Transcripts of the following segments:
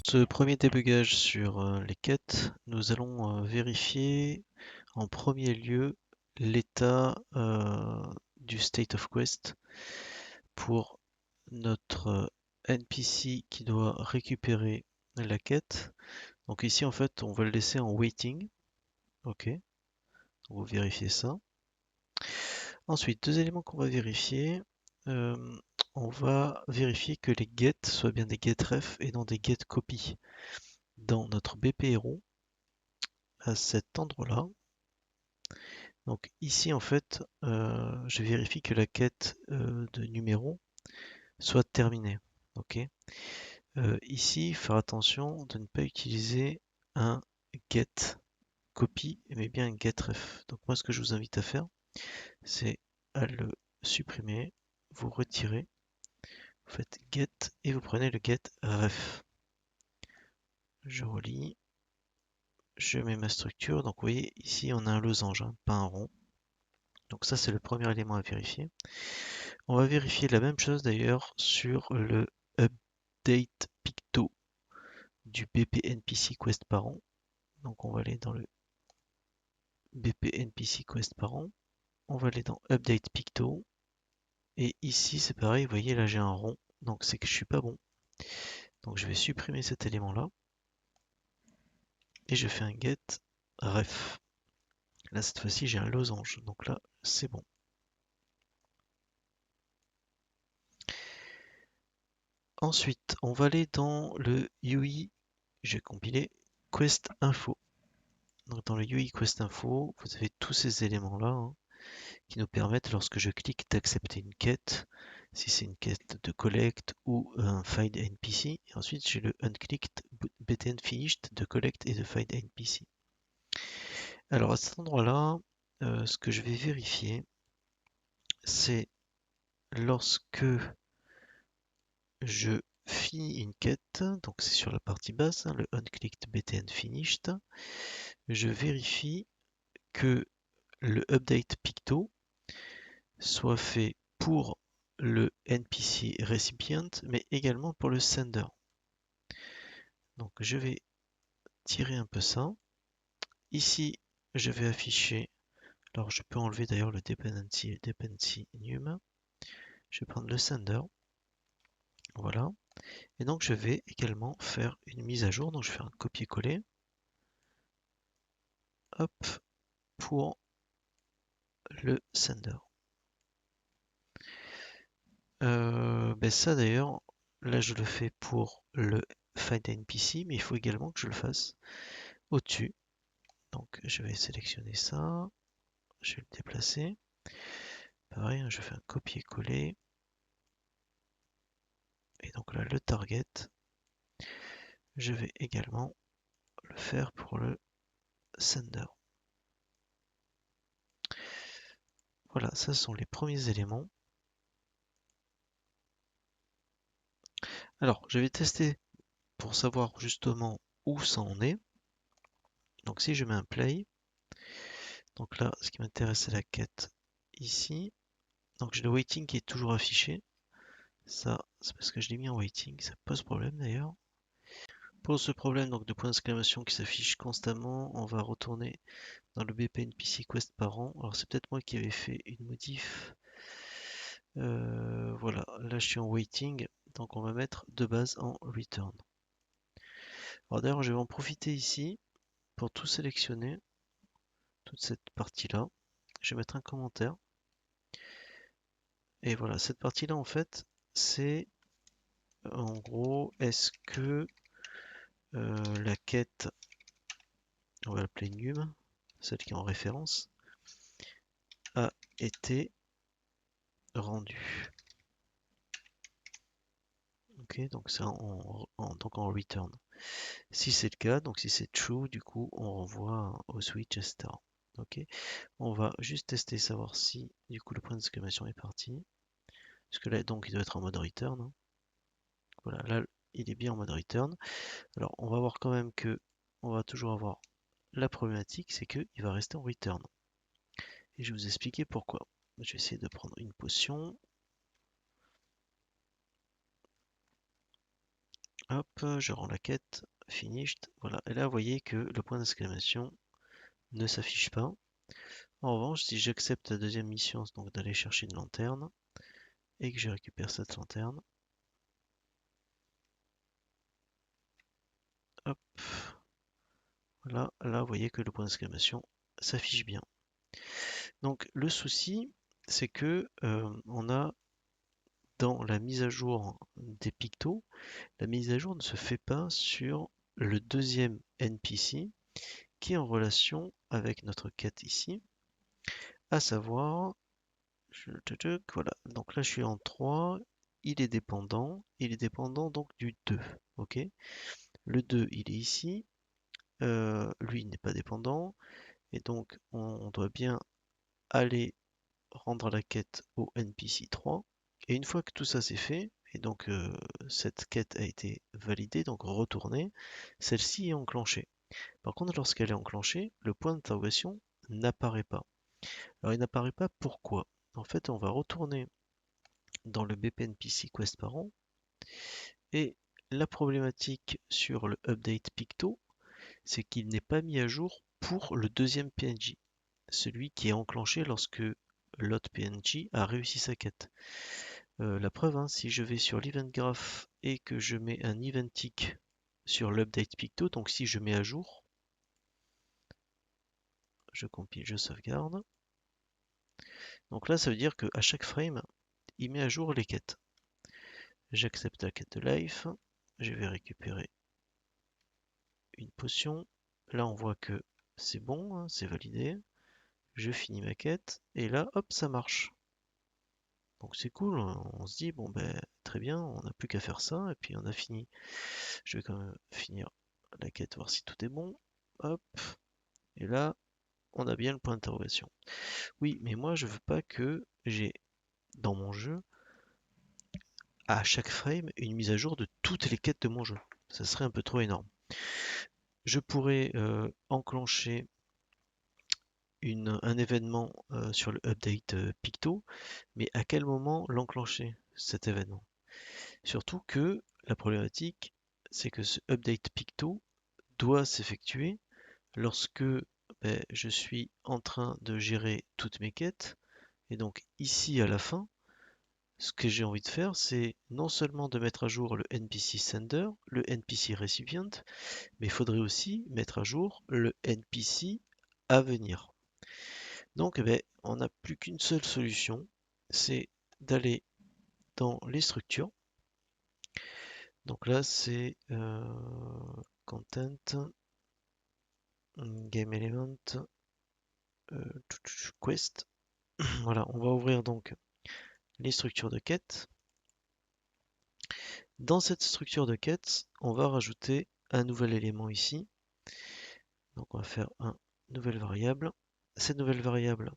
Ce premier débugage sur les quêtes, nous allons vérifier en premier lieu l'état du state of quest pour notre NPC qui doit récupérer la quête. Donc ici en fait on va le laisser en waiting. Ok, on va vérifier ça. Ensuite, deux éléments qu'on va vérifier. Euh, on va vérifier que les get soient bien des getref et non des getCopy. Dans notre BP Hero, à cet endroit-là, donc ici en fait, je vérifie que la quête de numéro soit terminée. Ok. Ici, faire attention de ne pas utiliser un get copy, mais bien un getref. Donc moi, ce que je vous invite à faire, c'est à le supprimer, vous retirez, vous faites get et vous prenez le get ref. Je relis, je mets ma structure. Donc vous voyez ici, on a un losange, hein, pas un rond. Donc ça, c'est le premier élément à vérifier. On va vérifier la même chose d'ailleurs sur le update picto du BP NPC Quest parent. Donc on va aller dans le BP NPC Quest parent. On va aller dans update picto. Et ici c'est pareil, vous voyez là j'ai un rond. Donc c'est que je suis pas bon. Donc je vais supprimer cet élément là. Et je fais un get ref. Là cette fois-ci j'ai un losange. Donc là c'est bon. Ensuite on va aller dans le UI. Je vais compiler Quest Info. Donc dans le UI Quest Info, vous avez tous ces éléments-là, hein, qui nous permettent, lorsque je clique, d'accepter une quête, si c'est une quête de collect ou un find NPC. Et ensuite, j'ai le unclicked btn finished de collect et de find NPC. Alors à cet endroit-là, ce que je vais vérifier, c'est lorsque je finis une quête, donc c'est sur la partie basse, hein, le unclicked btn finished, je vérifie que le update picto soit fait pour le NPC recipient, mais également pour le sender. Donc je vais tirer un peu ça. Ici, je vais afficher, alors je peux enlever d'ailleurs le dependency num. Je vais prendre le sender, voilà. Et donc je vais également faire une mise à jour, donc je fais un copier-coller, hop, pour le sender. Ben ça d'ailleurs, là je le fais pour le find NPC, mais il faut également que je le fasse au-dessus. Donc je vais sélectionner ça, je vais le déplacer. Pareil, hein, je fais un copier-coller. Et donc là, le target, je vais également le faire pour le sender. Voilà, ça sont les premiers éléments. Alors, je vais tester pour savoir justement où ça en est. Donc si je mets un play, donc là, ce qui m'intéresse, c'est la quête ici. Donc j'ai le waiting qui est toujours affiché. Ça, c'est parce que je l'ai mis en waiting, ça pose problème d'ailleurs. Pour ce problème donc de point d'exclamation qui s'affiche constamment, on va retourner dans le BP NPC Quest parent. Alors c'est peut-être moi qui avais fait une modif. Voilà, là je suis en waiting, donc on va mettre de base en return. Alors d'ailleurs je vais en profiter ici pour tout sélectionner, toute cette partie-là. Je vais mettre un commentaire. Et voilà, cette partie-là en fait, c'est en gros, est-ce que la quête, on va l'appeler num, celle qui est en référence, a été rendue. Ok, donc ça donc en return. Si c'est le cas, donc si c'est true, du coup on renvoie au switch, etc. Ok, on va juste tester, savoir si du coup le point d'exclamation est parti. Parce que là donc il doit être en mode return, hein. Voilà, là il est bien en mode return. Alors on va voir quand même que on va toujours avoir la problématique, c'est qu'il va rester en return. Et je vais vous expliquer pourquoi. Je vais essayer de prendre une potion. Hop, je rends la quête, finished, voilà. Et là, vous voyez que le point d'exclamation ne s'affiche pas. En revanche, si j'accepte la deuxième mission, donc d'aller chercher une lanterne, et que je récupère cette lanterne, hop, voilà, là, vous voyez que le point d'exclamation s'affiche bien. Donc, le souci, c'est que on a dans la mise à jour des pictos, la mise à jour ne se fait pas sur le deuxième NPC qui est en relation avec notre quête ici, à savoir, voilà, donc là je suis en 3, il est dépendant donc du 2, ok? Le 2 il est ici, lui il n'est pas dépendant, et donc on doit bien aller rendre la quête au NPC 3, et une fois que tout ça c'est fait, et donc cette quête a été validée, donc retournée, celle-ci est enclenchée. Par contre, lorsqu'elle est enclenchée, le point d'interrogation n'apparaît pas. Alors il n'apparaît pas pourquoi? En fait, on va retourner dans le BPNPC Quest Parent et la problématique sur le update Picto, c'est qu'il n'est pas mis à jour pour le deuxième PNJ, celui qui est enclenché lorsque l'autre PNJ a réussi sa quête. La preuve, hein, si je vais sur l'event graph et que je mets un event tick sur l'update Picto, donc si je mets à jour, je compile, je sauvegarde. Donc là, ça veut dire qu'à chaque frame, il met à jour les quêtes. J'accepte la quête de life. Je vais récupérer une potion. Là, on voit que c'est bon, hein, c'est validé. Je finis ma quête. Et là, hop, ça marche. Donc c'est cool. On se dit, bon, ben, très bien, on n'a plus qu'à faire ça. Et puis on a fini. Je vais quand même finir la quête, voir si tout est bon. Hop. Et là, on a bien le point d'interrogation. Oui, mais moi, je veux pas que j'ai dans mon jeu à chaque frame une mise à jour de toutes les quêtes de mon jeu. Ça serait un peu trop énorme. Je pourrais enclencher un événement sur le update Picto, mais à quel moment l'enclencher, cet événement? Surtout que la problématique, c'est que ce update Picto doit s'effectuer lorsque je suis en train de gérer toutes mes quêtes. Et donc ici à la fin, ce que j'ai envie de faire, c'est non seulement de mettre à jour le NPC Sender, le NPC Recipient, mais il faudrait aussi mettre à jour le NPC à venir. Donc on n'a plus qu'une seule solution, c'est d'aller dans les structures. Donc là c'est Content, Game Element, Quest. Voilà, on va ouvrir donc les structures de quête. Dans cette structure de quête, on va rajouter un nouvel élément ici. Donc on va faire un nouvelle variable. Cette nouvelle variable,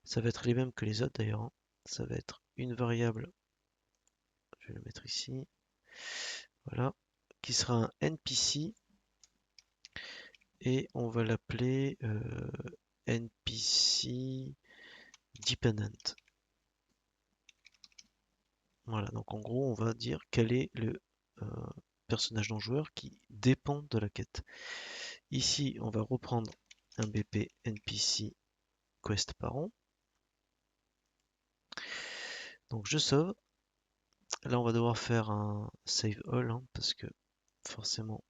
ça va être les mêmes que les autres d'ailleurs, hein. Ça va être une variable, je vais le mettre ici, voilà, qui sera un NPC et on va l'appeler NPC dependent. Voilà, donc en gros, on va dire quel est le euh, personnage non joueur qui dépend de la quête. Ici, on va reprendre un BP NPC quest parent. Donc je sauve. Là, on va devoir faire un save all hein, parce que forcément,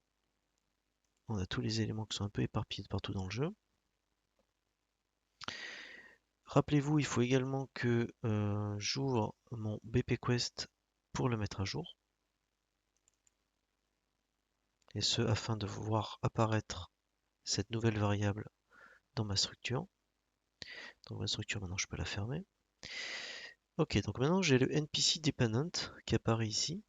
on a tous les éléments qui sont un peu éparpillés partout dans le jeu. Rappelez-vous, il faut également que j'ouvre mon BP Quest pour le mettre à jour. Et ce, afin de voir apparaître cette nouvelle variable dans ma structure. Donc ma structure, maintenant, je peux la fermer. Ok, donc maintenant, j'ai le NPC Dependent qui apparaît ici.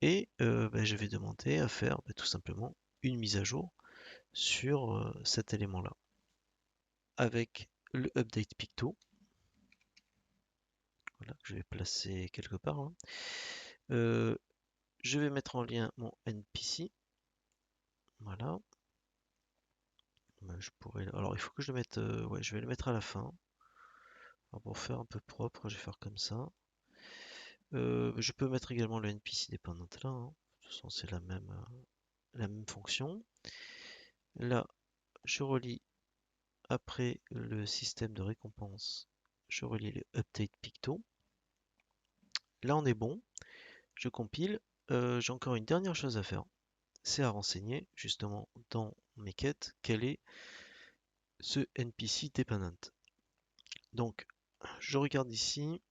Et je vais demander à faire tout simplement une mise à jour sur cet élément-là. Avec le update picto. Voilà, que je vais placer quelque part, hein. Je vais mettre en lien mon NPC. Voilà. Je pourrais. Alors il faut que je le mette. Ouais, je vais le mettre à la fin. Alors, pour faire un peu propre, je vais faire comme ça. Je peux mettre également le NPC dépendant là, hein. toute façon, c'est la même fonction. Là, je relis après le système de récompense, je relis le update picto. Là, on est bon. Je compile. J'ai encore une dernière chose à faire. C'est à renseigner justement dans mes quêtes quel est ce NPC dependent. Donc, je regarde ici.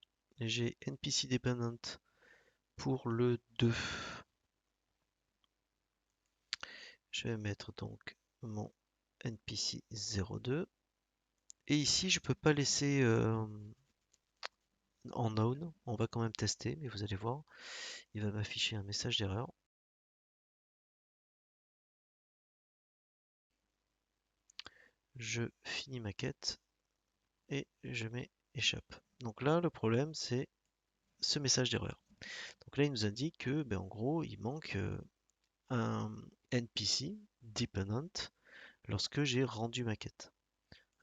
J'ai NPC dependent pour le 2. Je vais mettre donc mon NPC 02. Et ici, je peux pas laisser en known. On va quand même tester, mais vous allez voir, il va m'afficher un message d'erreur. Je finis ma quête et je mets échappe. Donc là, le problème, c'est ce message d'erreur. Donc là, il nous indique que, ben, en gros, il manque un NPC dependent lorsque j'ai rendu ma quête.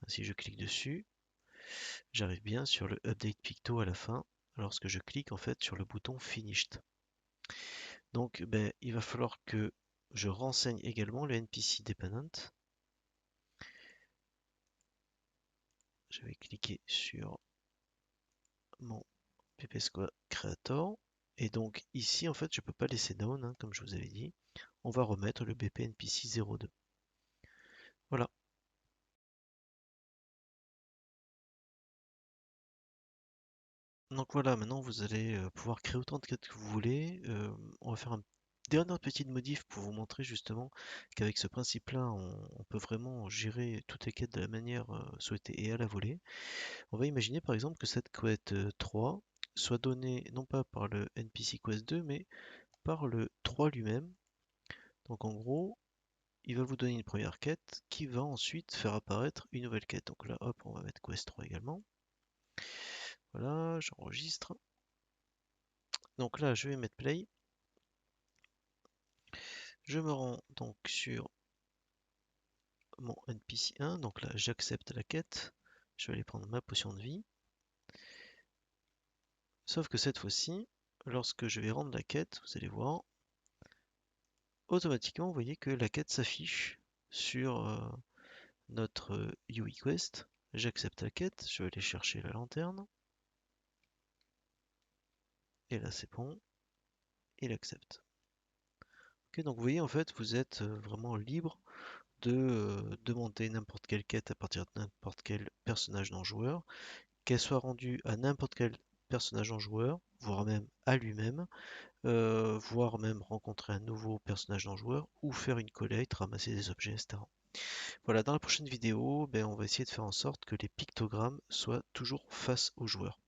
Si je clique dessus, j'arrive bien sur le update picto à la fin, lorsque je clique en fait sur le bouton finished. Donc ben, il va falloir que je renseigne également le NPC dependent. Je vais cliquer sur mon ppsquad creator. Et donc ici en fait je peux pas laisser down hein, comme je vous avais dit. On va remettre le BP NPC 02. Voilà. Donc voilà, maintenant vous allez pouvoir créer autant de quêtes que vous voulez. On va faire une dernière petite modif pour vous montrer justement qu'avec ce principe-là, on peut vraiment gérer toutes les quêtes de la manière souhaitée et à la volée. On va imaginer par exemple que cette quête 3 soit donnée non pas par le NPC Quest 2, mais par le 3 lui-même. Donc en gros, il va vous donner une première quête qui va ensuite faire apparaître une nouvelle quête. Donc là, hop, on va mettre Quest 3 également. Voilà, j'enregistre. Donc là, je vais mettre play. Je me rends donc sur mon NPC 1. Donc là, j'accepte la quête. Je vais aller prendre ma potion de vie. Sauf que cette fois-ci, lorsque je vais rendre la quête, vous allez voir, automatiquement, vous voyez que la quête s'affiche sur notre UI Quest. J'accepte la quête. Je vais aller chercher la lanterne. Et là, c'est bon. Il accepte. Ok, donc vous voyez, en fait, vous êtes vraiment libre de demander n'importe quelle quête à partir de n'importe quel personnage non joueur, qu'elle soit rendue à n'importe quel personnage non joueur, voire même à lui-même, voire même rencontrer un nouveau personnage non joueur, ou faire une collecte, ramasser des objets, etc. Voilà, dans la prochaine vidéo, ben, on va essayer de faire en sorte que les pictogrammes soient toujours face au joueur.